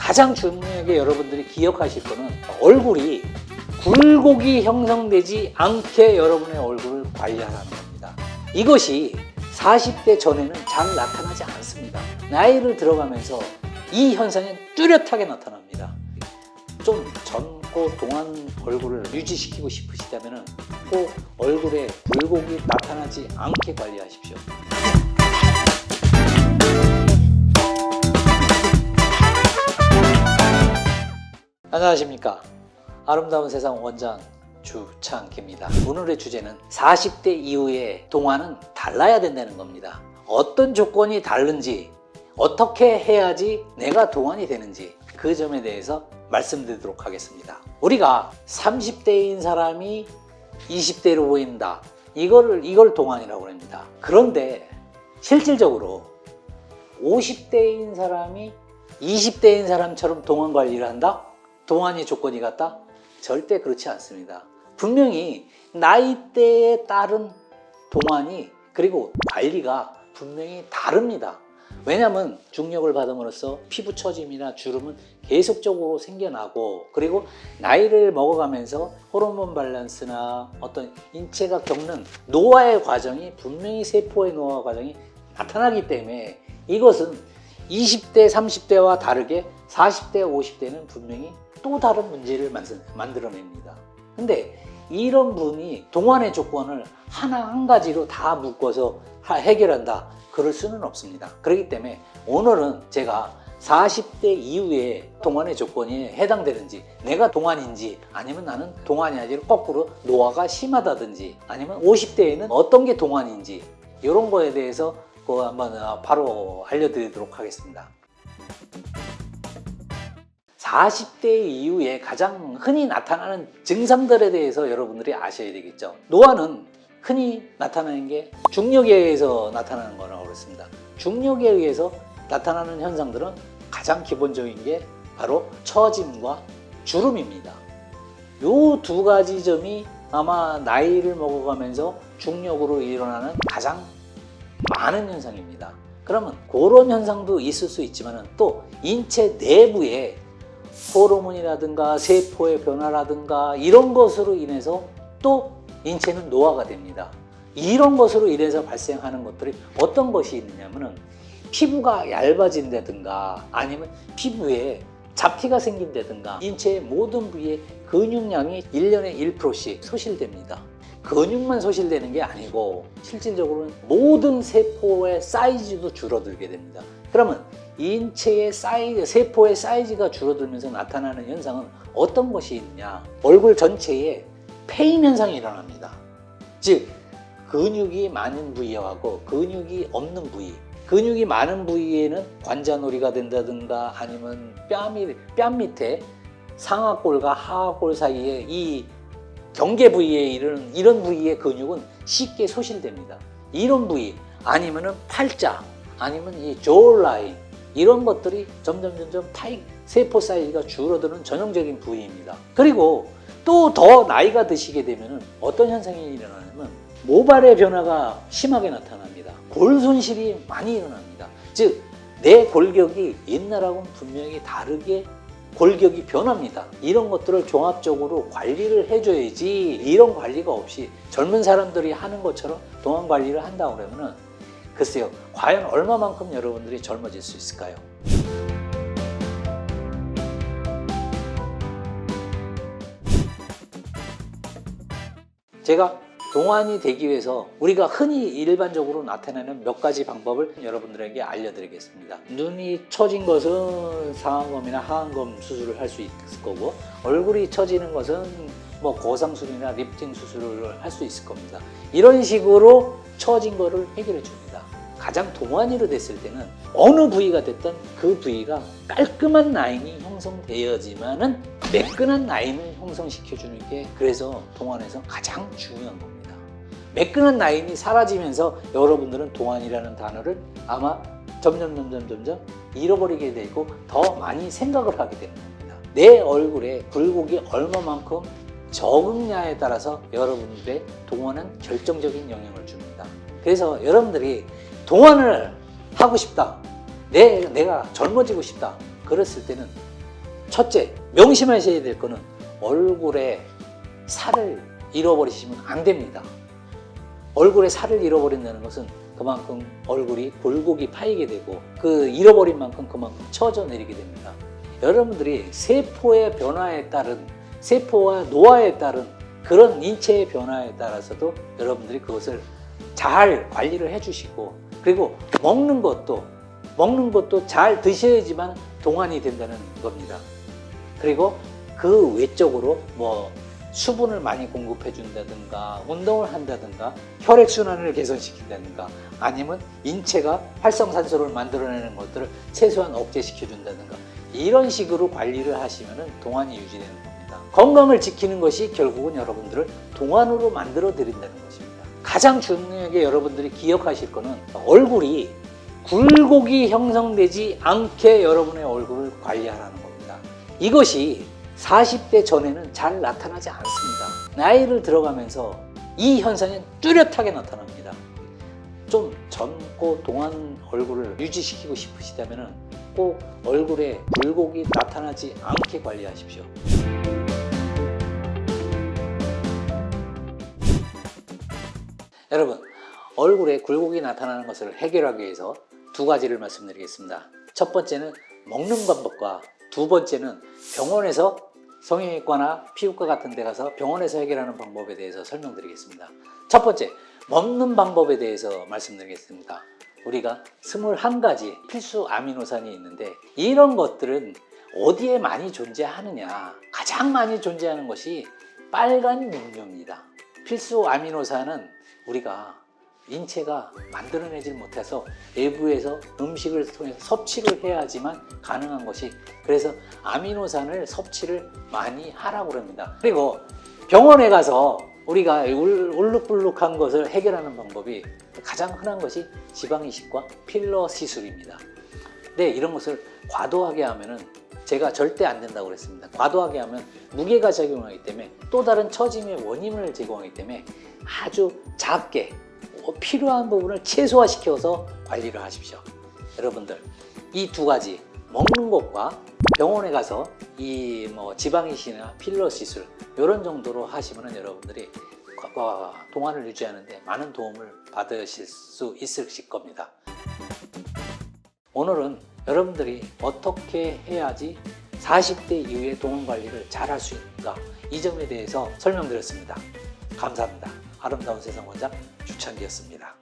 가장 중요하게 여러분들이 기억하실 거는 얼굴이 굴곡이 형성되지 않게 여러분의 얼굴을 관리하라는 겁니다. 이것이 40대 전에는 잘 나타나지 않습니다. 나이를 들어가면서 이 현상이 뚜렷하게 나타납니다. 좀 젊고 동안 얼굴을 유지시키고 싶으시다면 꼭 얼굴에 굴곡이 나타나지 않게 관리하십시오. 안녕하십니까. 아름다운 세상 원장 주창기입니다. 오늘의 주제는 40대 이후에 동안은 달라야 된다는 겁니다. 어떤 조건이 다른지, 어떻게 해야지 내가 동안이 되는지 그 점에 대해서 말씀드리도록 하겠습니다. 우리가 30대인 사람이 20대로 보인다. 이걸 동안이라고 합니다. 그런데 실질적으로 50대인 사람이 20대인 사람처럼 동안 관리를 한다? 동안이 조건이 같다? 절대 그렇지 않습니다. 분명히 나이대에 따른 동안이 그리고 관리가 분명히 다릅니다. 왜냐하면 중력을 받음으로써 피부 처짐이나 주름은 계속적으로 생겨나고, 그리고 나이를 먹어가면서 호르몬 밸런스나 어떤 인체가 겪는 노화의 과정이 분명히 세포의 노화 과정이 나타나기 때문에 이것은 20대, 30대와 다르게 40대, 50대는 분명히 또 다른 문제를 만들어냅니다. 근데 이런 분이 동안의 조건을 한 가지로 다 묶어서 해결한다, 그럴 수는 없습니다. 그렇기 때문에 오늘은 제가 40대 이후에 동안의 조건이 해당되는지, 내가 동안인지 아니면 나는 동안이 아니라 거꾸로 노화가 심하다든지, 아니면 50대에는 어떤 게 동안인지, 이런 거에 대해서 한번 바로 알려드리도록 하겠습니다. 40대 이후에 가장 흔히 나타나는 증상들에 대해서 여러분들이 아셔야 되겠죠. 노화는 흔히 나타나는 게 중력에 의해서 나타나는 거라고 그랬습니다. 중력에 의해서 나타나는 현상들은 가장 기본적인 게 바로 처짐과 주름입니다. 요 두 가지 점이 아마 나이를 먹어가면서 중력으로 일어나는 가장 많은 현상입니다. 그러면 그런 현상도 있을 수 있지만 또 인체 내부에 호르몬이라든가 세포의 변화라든가 이런 것으로 인해서 또 인체는 노화가 됩니다. 이런 것으로 인해서 발생하는 것들이 어떤 것이 있느냐면은 피부가 얇아진다든가, 아니면 피부에 잡티가 생긴다든가, 인체의 모든 부위의 근육량이 1년에 1%씩 소실됩니다. 근육만 소실되는 게 아니고 실질적으로는 모든 세포의 사이즈도 줄어들게 됩니다. 그러면 인체의 사이즈, 세포의 사이즈가 줄어들면서 나타나는 현상은 어떤 것이 있느냐? 얼굴 전체에 패인 현상이 일어납니다. 즉, 근육이 많은 부위하고 근육이 없는 부위, 근육이 많은 부위에는 관자놀이가 된다든가, 아니면 뺨 밑에 상하골과 하하골 사이에 이 경계 부위에 이르는 이런 부위의 근육은 쉽게 소실됩니다. 이런 부위, 아니면은 팔자, 아니면 이 조라인, 이런 것들이 점점 세포 사이즈가 줄어드는 전형적인 부위입니다. 그리고 또 더 나이가 드시게 되면 어떤 현상이 일어나냐면 모발의 변화가 심하게 나타납니다. 골 손실이 많이 일어납니다. 즉, 내 골격이 옛날하고는 분명히 다르게 골격이 변합니다. 이런 것들을 종합적으로 관리를 해줘야지, 이런 관리가 없이 젊은 사람들이 하는 것처럼 동안 관리를 한다고 그러면은 글쎄요, 과연 얼마만큼 여러분들이 젊어질 수 있을까요? 제가 동안이 되기 위해서 우리가 흔히 일반적으로 나타내는 몇 가지 방법을 여러분들에게 알려드리겠습니다. 눈이 처진 것은 상안검이나 하안검 수술을 할 수 있을 거고, 얼굴이 처지는 것은 고상술이나 리프팅 수술을 할 수 있을 겁니다. 이런 식으로 처진 거를 해결해 줍니다. 가장 동안이로 됐을 때는 어느 부위가 됐든 그 부위가 깔끔한 라인이 형성되어야지만은 매끈한 라인을 형성시켜주는 게, 그래서 동안에서 가장 중요한 겁니다. 매끈한 라인이 사라지면서 여러분들은 동안이라는 단어를 아마 점점 잃어버리게 되고 더 많이 생각을 하게 되는 겁니다. 내 얼굴에 굴곡이 얼마만큼 적응냐에 따라서 여러분들의 동안은 결정적인 영향을 줍니다. 그래서 여러분들이 동안을 하고 싶다, 내가 젊어지고 싶다, 그랬을 때는 첫째, 명심하셔야 될 거는 얼굴에 살을 잃어버리시면 안 됩니다. 얼굴에 살을 잃어버린다는 것은 그만큼 얼굴이 굴곡이 파이게 되고 그 잃어버린 만큼 그만큼 처져 내리게 됩니다. 여러분들이 세포의 변화에 따른, 세포와 노화에 따른 그런 인체의 변화에 따라서도 여러분들이 그것을 잘 관리를 해주시고, 그리고 먹는 것도 잘 드셔야지만 동안이 된다는 겁니다. 그리고 그 외적으로 뭐 수분을 많이 공급해 준다든가, 운동을 한다든가, 혈액순환을 개선시킨다든가, 아니면 인체가 활성산소를 만들어내는 것들을 최소한 억제시켜 준다든가, 이런 식으로 관리를 하시면 동안이 유지되는 겁니다. 건강을 지키는 것이 결국은 여러분들을 동안으로 만들어 드린다는 것입니다. 가장 중요하게 여러분들이 기억하실 거는 얼굴이 굴곡이 형성되지 않게 여러분의 얼굴을 관리하라는 겁니다. 이것이 40대 전에는 잘 나타나지 않습니다. 나이를 들어가면서 이 현상이 뚜렷하게 나타납니다. 좀 젊고 동안 얼굴을 유지시키고 싶으시다면 꼭 얼굴에 굴곡이 나타나지 않게 관리하십시오. 여러분, 얼굴에 굴곡이 나타나는 것을 해결하기 위해서 두 가지를 말씀드리겠습니다. 첫 번째는 먹는 방법과 두 번째는 병원에서 성형외과나 피부과 같은 데 가서 병원에서 해결하는 방법에 대해서 설명드리겠습니다. 첫 번째, 먹는 방법에 대해서 말씀드리겠습니다. 우리가 21가지 필수 아미노산이 있는데 이런 것들은 어디에 많이 존재하느냐? 가장 많이 존재하는 것이 빨간 육류입니다. 필수 아미노산은 우리가 인체가 만들어내질 못해서 외부에서 음식을 통해서 섭취를 해야지만 가능한 것이, 그래서 아미노산을 섭취를 많이 하라고 합니다. 그리고 병원에 가서 우리가 울룩불룩한 것을 해결하는 방법이 가장 흔한 것이 지방이식과 필러 시술입니다. 근데 이런 것을 과도하게 하면은, 제가 절대 안 된다고 그랬습니다. 과도하게 하면 무게가 작용하기 때문에 또 다른 처짐의 원인을 제공하기 때문에 아주 작게 필요한 부분을 최소화시켜서 관리를 하십시오. 여러분들, 이 두 가지, 먹는 것과 병원에 가서 이 지방이식이나 필러 시술 이런 정도로 하시면 여러분들이 동안을 유지하는데 많은 도움을 받으실 수 있을 겁니다. 오늘은 여러분들이 어떻게 해야지 40대 이후에 동안 관리를 잘 할 수 있는가, 이 점에 대해서 설명드렸습니다. 감사합니다. 아름다운 세상 원장 주창기였습니다.